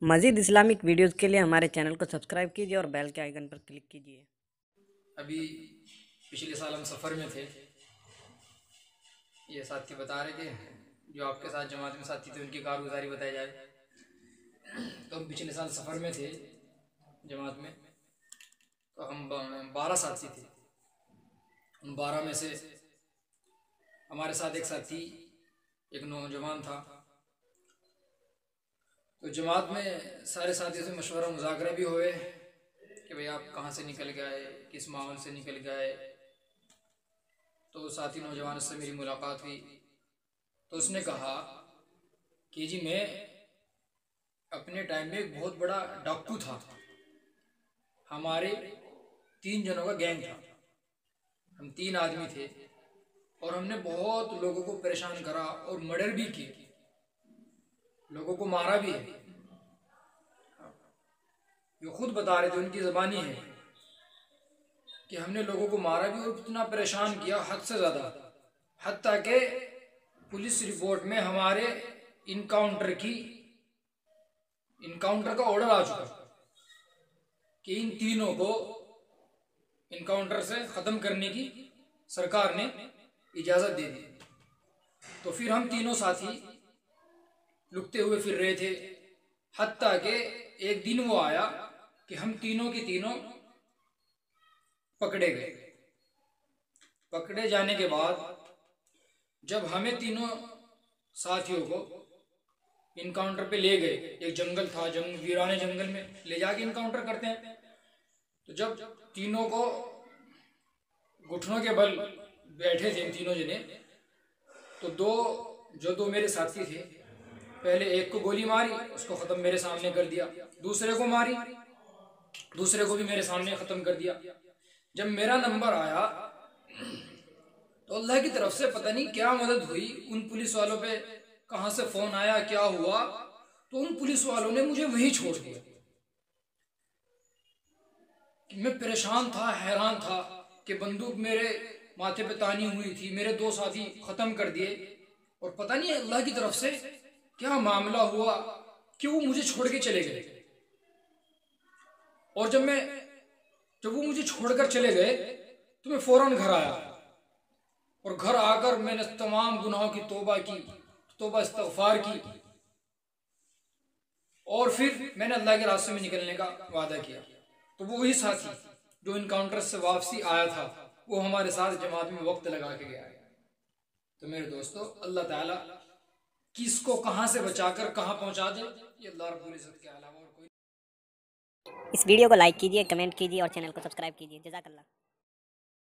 मज़ीद Islamic videos के लिए हमारे चैनल को सब्सक्राइब कीजिए और बेल के आइकन पर क्लिक कीजिए। अभी पिछले साल हम सफ़र में थे। ये साथी बता रहे थे जो आपके साथ जमात में साथी थे उनकी कारगुजारी बताई जाए। तो हम पिछले साल सफ़र में थे जमात में, तो हम 12 साथी थे। उन 12 में से हमारे साथ एक साथी, एक नौजवान था। तो जमात में सारे साथियों से मशवरा मुज़ाकरा भी हुए कि भाई आप कहाँ से निकल गए, किस माहौल से निकल गए। तो साथी नौजवान से मेरी मुलाकात हुई तो उसने कहा कि जी मैं अपने टाइम में एक बहुत बड़ा डाकू था। हमारे 3 जनों का गैंग था, हम 3 आदमी थे और हमने बहुत लोगों को परेशान करा और मर्डर भी किए, लोगों को मारा भी है। ये खुद बता रहे थे, उनकी ज़बानी है कि हमने लोगों को मारा भी और इतना परेशान किया हद से ज़्यादा, हत्ता कि पुलिस रिपोर्ट में हमारे इनकाउंटर का ऑर्डर आ चुका कि इन तीनों को इनकाउंटर से ख़त्म करने की सरकार ने इजाज़त दे दी। तो फिर हम तीनों साथी लुकते हुए फिर रहे थे, हत्ता कि एक दिन वो आया कि हम तीनों के तीनों पकड़े गए। पकड़े जाने के बाद जब हमें तीनों साथियों को इनकाउंटर पे ले गए, एक जंगल था, वीराने जंगल में ले जाके इनकाउंटर करते हैं। तो जब तीनों को घुटनों के बल बैठे थे तीनों जने, तो दो मेरे साथी थे, पहले एक को गोली मारी, उसको ख़त्म मेरे सामने कर दिया। दूसरे को मारी, दूसरे को भी मेरे सामने ख़त्म कर दिया। जब मेरा नंबर आया तो अल्लाह की तरफ से पता नहीं क्या मदद हुई, उन पुलिस वालों पे कहाँ से फ़ोन आया, क्या हुआ, तो उन पुलिस वालों ने मुझे वहीं छोड़ दिया। कि मैं परेशान था, हैरान था कि बंदूक मेरे माथे पे तानी हुई थी, मेरे 2 साथी ख़त्म कर दिए और पता नहीं अल्लाह की तरफ से क्या मामला हुआ कि वो मुझे छोड़ के चले गए। और जब वो मुझे छोड़कर चले गए तो मैं फौरन घर आया और घर आकर मैंने तमाम गुनाहों की तौबा इस्तग़फ़ार की और फिर मैंने अल्लाह के रास्ते में निकलने का वादा किया। तो वो वही साथी जो इनकाउंटर से वापसी आया था, वो हमारे साथ जमात में वक्त लगा के गया। तो मेरे दोस्तों, अल्लाह ताला किसको कहाँ से बचाकर कहाँ पहुँचा दे, ये अल्लाह रब्बुल इज़्ज़त के अलावा और कोई। इस वीडियो को लाइक कीजिए, कमेंट कीजिए और चैनल को सब्सक्राइब कीजिए। जज़ाकल्लाह।